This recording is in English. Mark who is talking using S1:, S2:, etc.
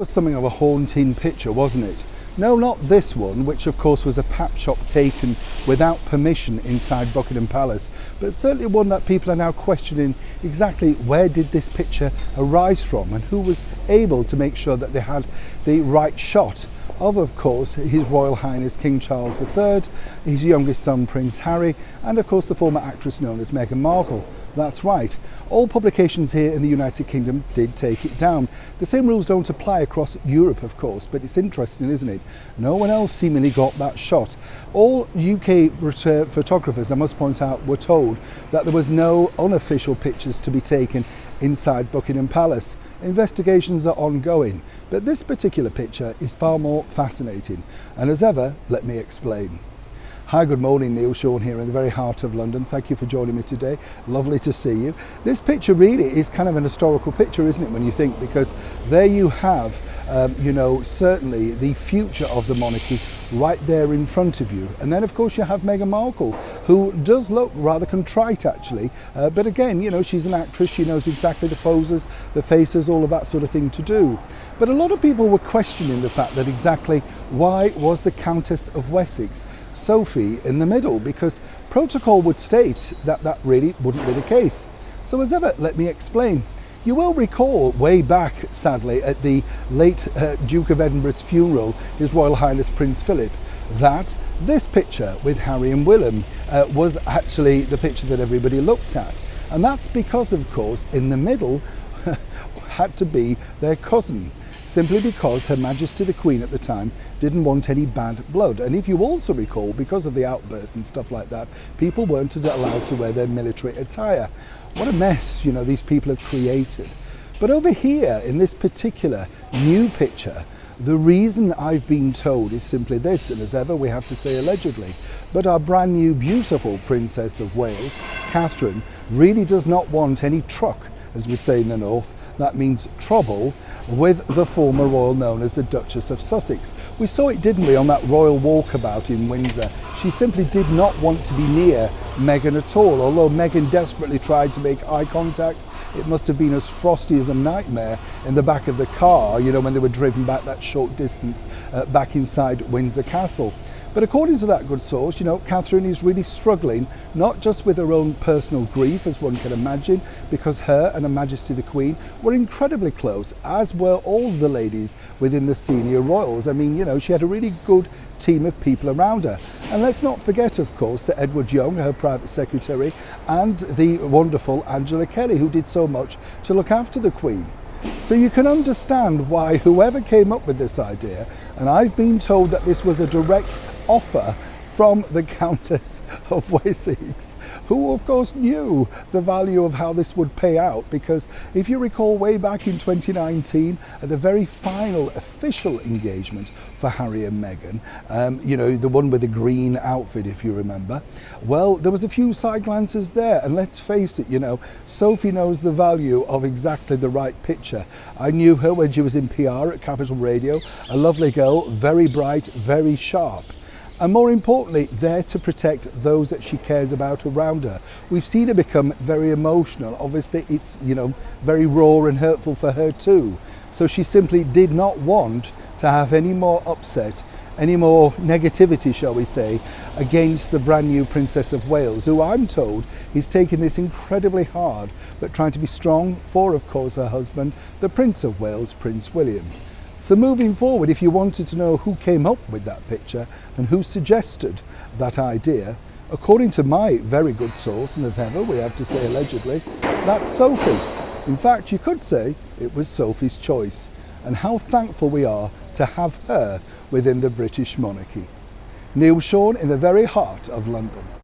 S1: Was something of a haunting picture, wasn't it? No, not this one, which of course was a pap shop taken without permission inside Buckingham Palace, but certainly one that people are now questioning exactly where did this picture arise from and who was able to make sure that they had the right shot of course, His Royal Highness King Charles III, his youngest son Prince Harry, and of course the former actress known as Meghan Markle. That's right. All publications here in the United Kingdom did take it down. The same rules don't apply across Europe, of course, but it's interesting, isn't it? No one else seemingly got that shot. All UK photographers, I must point out, were told that there was no unofficial pictures to be taken inside Buckingham Palace. Investigations are ongoing, but this particular picture is far more fascinating. And as ever, let me explain. Hi, good morning, Neil Sean here in the very heart of London. Thank you for joining me today. Lovely to see you. This picture really is kind of an historical picture, isn't it, when you think, because there you have, certainly the future of the monarchy right there in front of you. And then, of course, you have Meghan Markle, who does look rather contrite, actually. But again, she's an actress. She knows exactly the poses, the faces, all of that sort of thing to do. But a lot of people were questioning the fact that exactly why was the Countess of Wessex, Sophie, in the middle, because protocol would state that that really wouldn't be the case. So as ever, let me explain. You will recall way back, sadly, at the late Duke of Edinburgh's funeral, His Royal Highness Prince Philip, that this picture with Harry and William was actually the picture that everybody looked at. And that's because, of course, in the middle had to be their cousin, simply because Her Majesty the Queen at the time didn't want any bad blood. And if you also recall, because of the outbursts and stuff like that, people weren't allowed to wear their military attire. What a mess, these people have created. But over here, in this particular new picture, the reason I've been told is simply this, and as ever we have to say allegedly, but our brand new beautiful Princess of Wales, Catherine, really does not want any truck, as we say in the north. That means trouble with the former royal known as the Duchess of Sussex. We saw it, didn't we, on that royal walkabout in Windsor. She simply did not want to be near Meghan at all, although Meghan desperately tried to make eye contact. It must have been as frosty as a nightmare in the back of the car, when they were driven back that short distance back inside Windsor Castle. But according to that good source, Catherine is really struggling, not just with her own personal grief, as one can imagine, because her and Her Majesty the Queen were incredibly close, as were all the ladies within the senior royals. I mean, she had a really good team of people around her. And let's not forget, of course, that Edward Young, her private secretary, and the wonderful Angela Kelly, who did so much to look after the Queen. So you can understand why whoever came up with this idea, and I've been told that this was a direct offer from the Countess of Wessex, who of course knew the value of how this would pay out, because if you recall way back in 2019 at the very final official engagement for Harry and Meghan, the one with the green outfit, if you remember, well, there was a few side glances there, and let's face it, Sophie knows the value of exactly the right picture. I knew her when she was in PR at Capital Radio, a lovely girl, very bright, very sharp. And more importantly, there to protect those that she cares about around her. We've seen her become very emotional. Obviously, it's, very raw and hurtful for her too. So she simply did not want to have any more upset, any more negativity, shall we say, against the brand new Princess of Wales, who I'm told is taking this incredibly hard, but trying to be strong for, of course, her husband, the Prince of Wales, Prince William. So moving forward, if you wanted to know who came up with that picture and who suggested that idea, according to my very good source, and as ever we have to say allegedly, that's Sophie. In fact, you could say it was Sophie's choice, and how thankful we are to have her within the British monarchy. Neil Sean in the very heart of London.